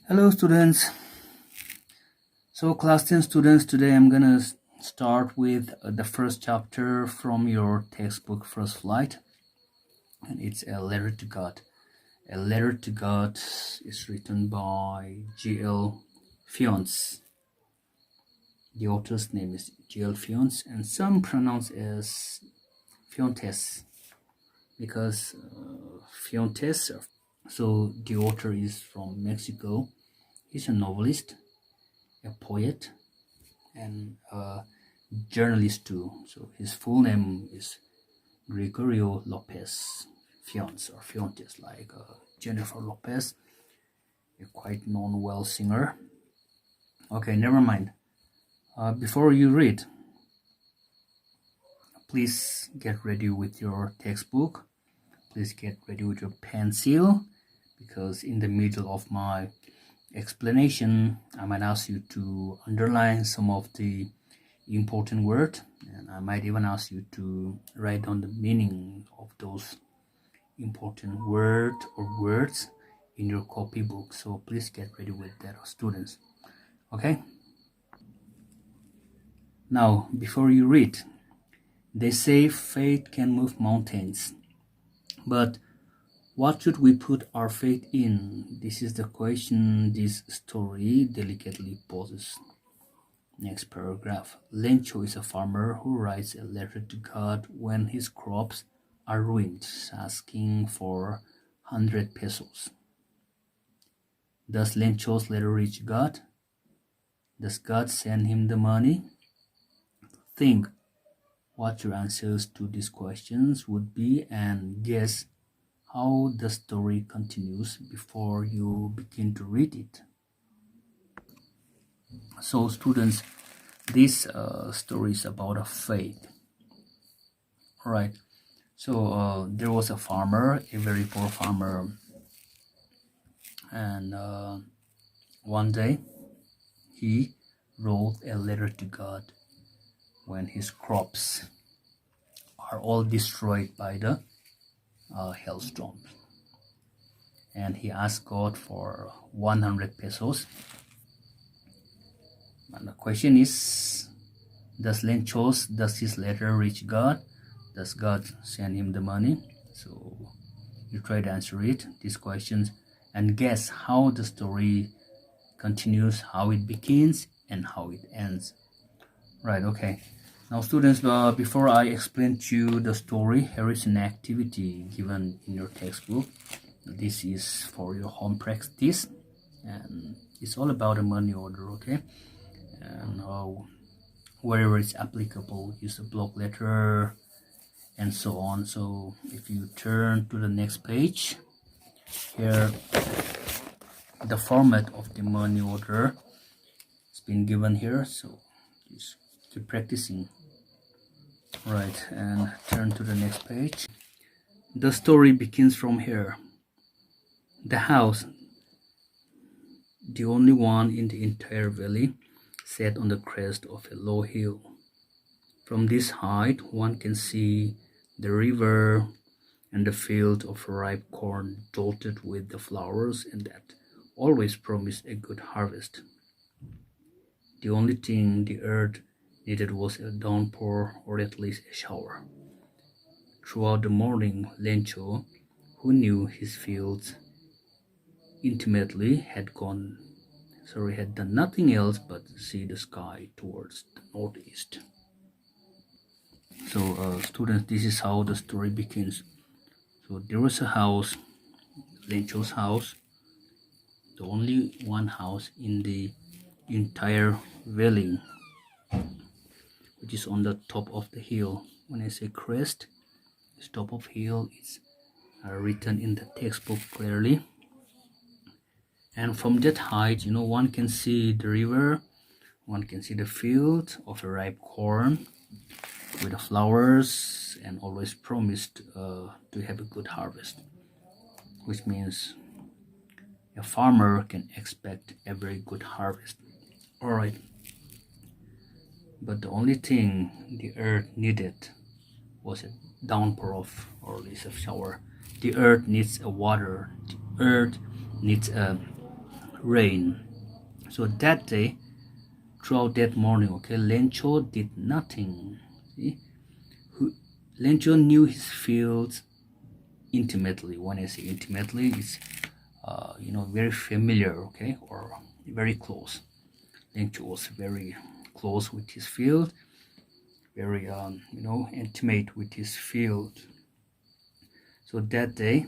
Hello students. So class 10 students, today I'm gonna start with the first chapter from your textbook First Flight, and it's A Letter to God. A Letter to God is written by G.L. Fionce. The author's name is G.L. Fionce, and some pronounce as Fiontes because Fiontes. So the author is from Mexico. He's a novelist, a poet, and a journalist too. So his full name is Gregorio Lopez Fionce, or Fiontes, like Jennifer Lopez, a quite known well singer. Okay, never mind. Before you read, please get ready with your textbook. Please get ready with your pencil, because in the middle of my explanation, I might ask you to underline some of the important word, and I might even ask you to write down the meaning of those important word or words in your copybook. So please get ready with that, students. Okay, now before you read, they say faith can move mountains, but what should we put our faith in? This is the question this story delicately poses. Next paragraph. Lencho is a farmer who writes a letter to God when his crops are ruined, asking for 100 pesos. Does Lencho's letter reach God? Does God send him the money? Think what your answers to these questions would be and guess how the story continues before you begin to read it. So students, this story is about a faith. Alright, so there was a farmer, a very poor farmer, and one day he wrote a letter to God when his crops are all destroyed by the hailstorms, and he asked God for 100 pesos. And the question is, does his letter reach God? Does God send him the money? So you try to answer these questions, and guess how the story continues, how it begins and how it ends. Right, okay. Now students, before I explain to you the story, here is an activity given in your textbook. This is for your home practice, and it's all about a money order, okay? And wherever it's applicable, use a block letter and so on. So if you turn to the next page, here the format of the money order has been given here, so just keep practicing. Right, and turn to the next page. The story begins from here. The house, the only one in the entire valley, sat on the crest of a low hill. From this height, one can see the river and the field of ripe corn dotted with the flowers, and that always promised a good harvest. The only thing the earth needed was a downpour, or at least a shower. Throughout the morning, Lencho, who knew his fields intimately, had done nothing else but see the sky towards the northeast. So students, this is how the story begins. So there was a house, Lencho's house, the only one house in the entire valley, which is on the top of the hill. When I say crest, this top of hill is written in the textbook clearly. And from that height, one can see the river, one can see the field of a ripe corn with the flowers, and always promised to have a good harvest, which means a farmer can expect a very good harvest. Alright, but the only thing the earth needed was a downpour of, or at least a shower. The earth needs a water, the earth needs a rain. So that day, throughout that morning, okay, Lencho did nothing. See? Lencho knew his fields intimately. When I say intimately, it's very familiar, okay, or very close. Lencho was very close with his field, very intimate with his field. So that day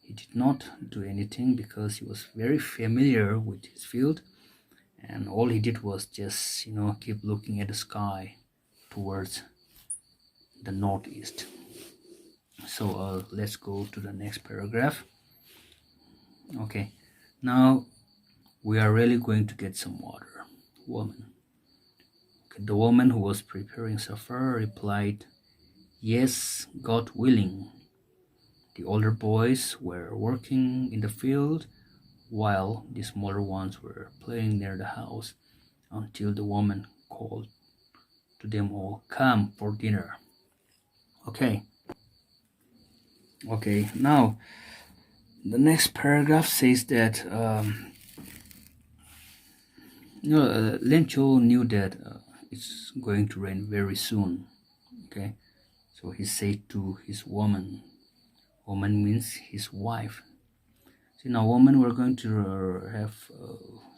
he did not do anything because he was very familiar with his field, and all he did was just keep looking at the sky towards the northeast. So let's go to the next paragraph. Okay, now we are really going to get some water. Woman. Okay, the woman who was preparing supper replied, "Yes, God willing." The older boys were working in the field while the smaller ones were playing near the house until the woman called to them all, "Come for dinner." Okay, now the next paragraph says that Lencho knew that it's going to rain very soon. Okay, so he said to his woman means his wife. See, now woman, we're going to have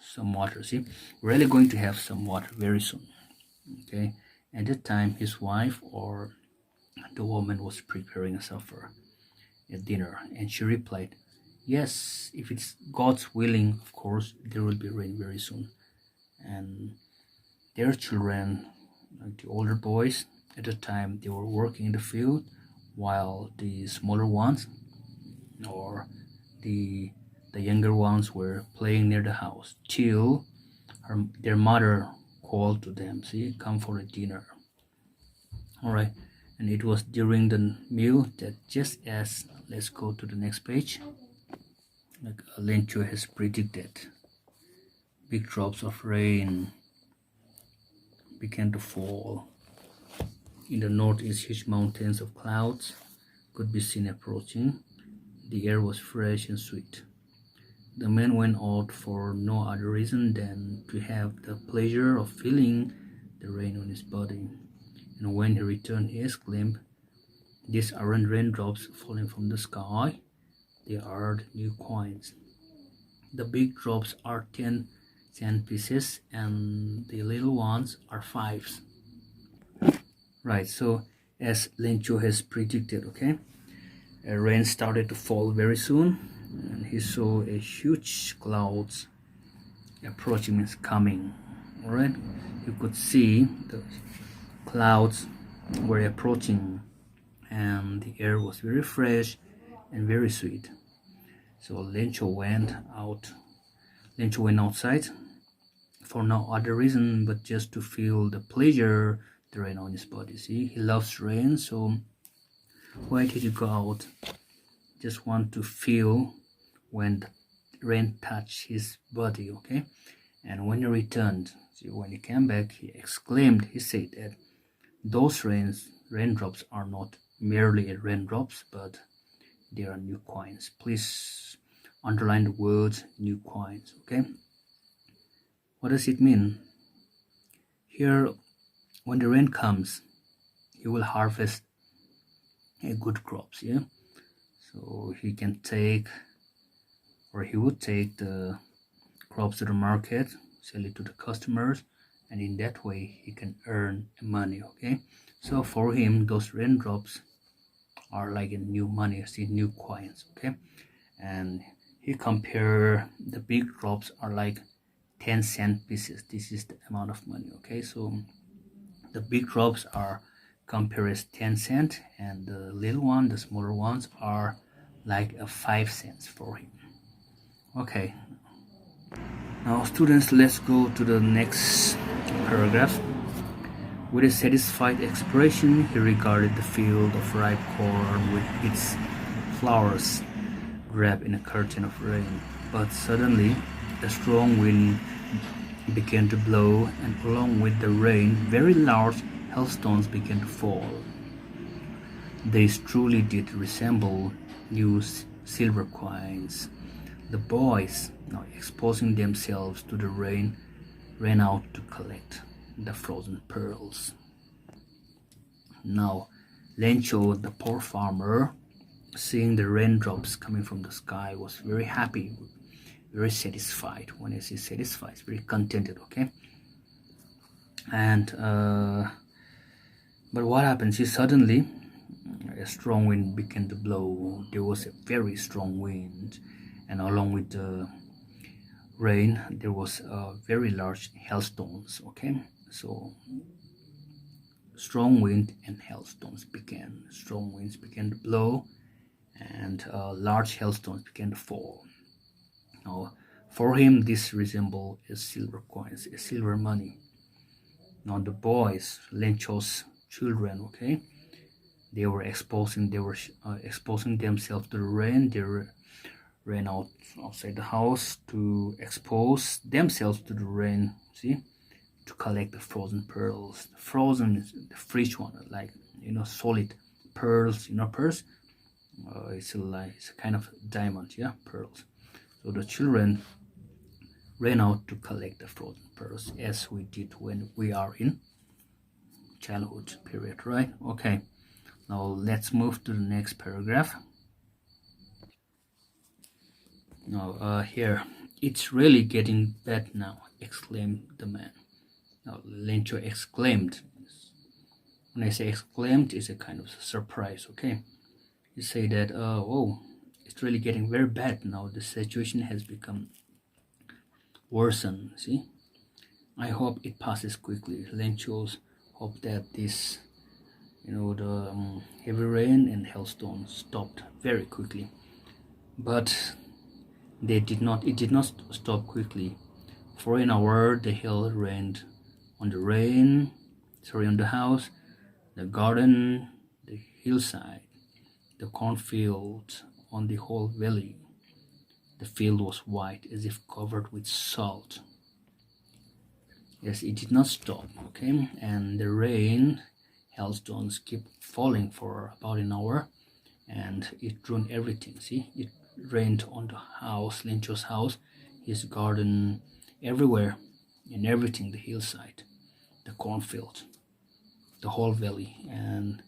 some water. See, we're really going to have some water very soon. Okay, at that time his wife or the woman was preparing a supper at dinner, and she replied, "Yes, if it's God's willing, of course there will be rain very soon." And their children, like the older boys at the time, they were working in the field, while the smaller ones or the younger ones were playing near the house till their mother called to them, "See, come for a dinner." All right, and it was during the meal that, just as, let's go to the next page, like Lencho has predicted, big drops of rain began to fall. In the northeast, huge mountains of clouds could be seen approaching. The air was fresh and sweet. The man went out for no other reason than to have the pleasure of feeling the rain on his body. And when he returned, he exclaimed, "These aren't raindrops falling from the sky, they are the new coins. The big drops are 10 cent pieces and the little ones are 5s." Right, so as Lencho has predicted, okay, rain started to fall very soon, and he saw a huge clouds approaching, means coming. All right, you could see the clouds were approaching, and the air was very fresh and very sweet. So Lencho went outside for no other reason but just to feel the pleasure, the rain on his body. See, he loves rain, so why did he go out? Just want to feel when the rain touched his body, okay? And when he returned, see, when he came back, he exclaimed, he said that those raindrops are not merely raindrops, but they are new coins. Please underline the word new coins, okay? What does it mean? Here, when the rain comes, he will harvest a good crops, yeah? So he can take, or he would take the crops to the market, sell it to the customers, and in that way he can earn money, okay? So for him, those raindrops are like a new money, see, new coins, okay? And he compare the big drops are like 10 cent pieces. This is the amount of money, okay? So the big drops are compared as 10 cent, and the little one, the smaller ones, are like a 5 cents for him. Okay, now students, let's go to the next paragraph. With a satisfied expression, he regarded the field of ripe corn with its flowers wrapped in a curtain of rain. But suddenly a strong wind began to blow, and along with the rain, very large hailstones began to fall. These truly did resemble new silver coins, The boys, now exposing themselves to the rain, ran out to collect the frozen pearls. Now, Lencho, the poor farmer, seeing the raindrops coming from the sky, was very happy, very satisfied. When I say satisfied, it's very contented, okay? And but what happens is suddenly a strong wind began to blow. There was a very strong wind, and along with the rain, there was very large hailstones. Okay, so strong wind and hailstones began. Strong winds began to blow, and large hailstones began to fall. Now, for him, this resembled a silver coins, a silver money. Now, the boys, Lencho's children, okay, they were exposing themselves to the rain. They ran outside the house to expose themselves to the rain. See, to collect the frozen pearls. The frozen is the fresh one, like solid pearls. Pearls. It's a kind of diamond, yeah, pearls. So the children ran out to collect the frozen pearls, as we did when we are in childhood period, right? Okay. Now let's move to the next paragraph. Now here, it's really getting bad now, exclaimed the man. Now Lencho exclaimed. When I say exclaimed, it's a kind of surprise, okay? You say that, oh, it's really getting very bad now. The situation has become worsened, see? I hope it passes quickly. Lencho's hope that this the heavy rain and hailstones stopped very quickly, but it did not stop quickly. For an hour the hail rained on the house, the garden, the hillside, the cornfield, on the whole valley. The field was white, as if covered with salt. Yes, it did not stop, okay? And the rain, hailstones keep falling for about an hour, and it ruined everything. See, it rained on the house, Lencho's house, his garden, everywhere, and everything, the hillside, the cornfield, the whole valley, and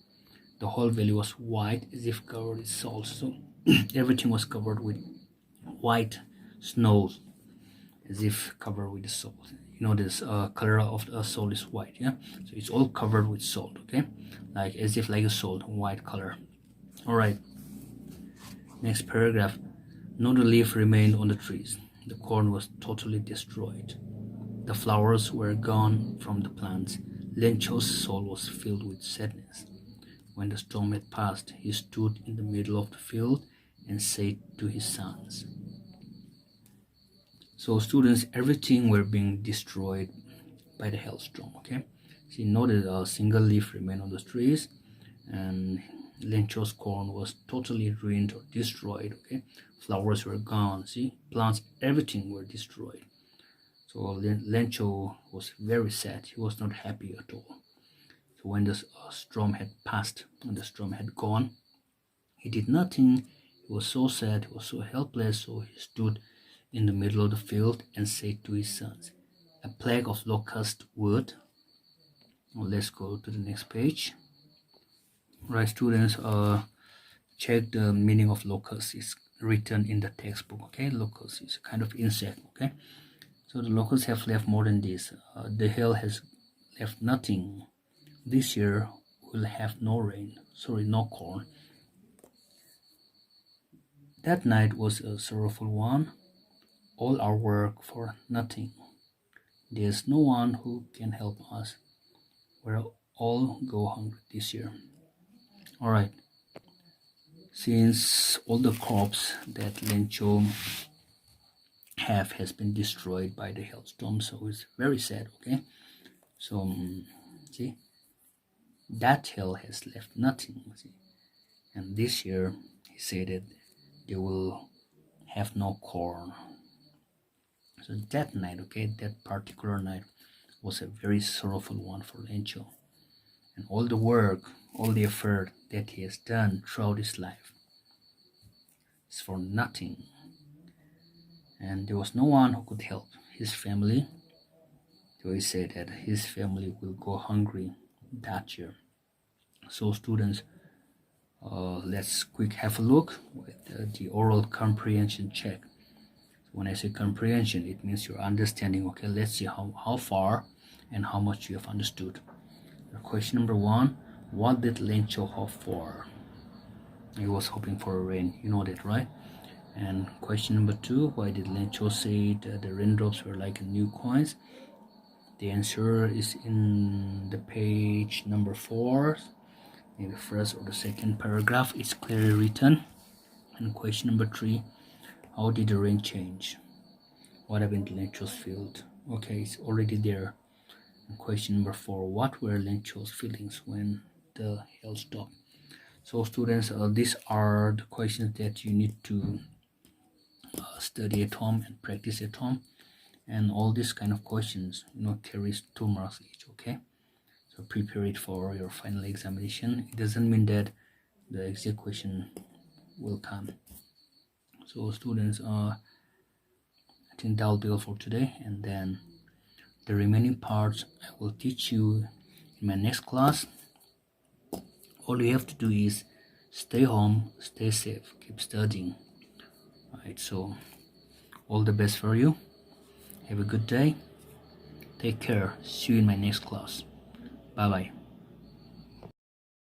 the whole valley was white, as if covered with salt. So everything was covered with white snow, as if covered with the salt. This color of the salt is white, yeah, so it's all covered with salt, okay, like as if like a salt, white color. All right, next paragraph. Not a leaf remained on the trees. The corn was totally destroyed. The flowers were gone from the plants. Lencho's soul was filled with sadness. When the storm had passed, he stood in the middle of the field and said to his sons. So students, everything were being destroyed by the hailstorm, okay? See, notice a single leaf remained on the trees, and Lencho's corn was totally ruined or destroyed, okay? Flowers were gone, see? Plants, everything were destroyed. So Lencho was very sad. He was not happy at all. So when the storm had passed and the storm had gone, he did nothing. He was so sad, he was so helpless, so he stood in the middle of the field and said to his sons, a plague of locust would. Well, let's go to the next page. Right, students, check the meaning of locust. It's written in the textbook, okay? Locust is a kind of insect, okay? So the locusts have left more than this. The hail has left nothing. This year we'll have no corn. That night was a sorrowful one. All our work for nothing. There's no one who can help us. We'll all go hungry this year. All right. Since all the crops that Lencho has been destroyed by the hailstorm, so it's very sad, okay? So see, that hail has left nothing, see? And this year he said that they will have no corn. So that night, okay, that particular night was a very sorrowful one for Lencho. And all the work, all the effort that he has done throughout his life is for nothing. and there was no one who could help his family. So he said that his family will go hungry that year. So students, let's quick have a look with the oral comprehension check. So when I say comprehension, it means your understanding. Okay, let's see how far and how much you have understood. Question number 1, what did Len Cho hope for? He was hoping for a rain, you know that, right? And question number 2, why did Len Cho say that the raindrops were like new coins? The answer is in the page number 4, in the first or the second paragraph. It's clearly written. And question number 3, how did the rain change? What happened to Len Cho's field? Okay, it's already there. And question number 4, what were Len Cho's feelings when the hail stopped? So students, these are the questions that you need to study at home and practice at home. And all these kind of questions, carries 2 marks each. Okay, so prepare it for your final examination. It doesn't mean that the exact question will come. So students, I think that will be all for today, and then the remaining parts I will teach you in my next class. All you have to do is stay home, stay safe, keep studying. Alright, so all the best for you. Have a good day. Take care. See you in my next class. Bye bye.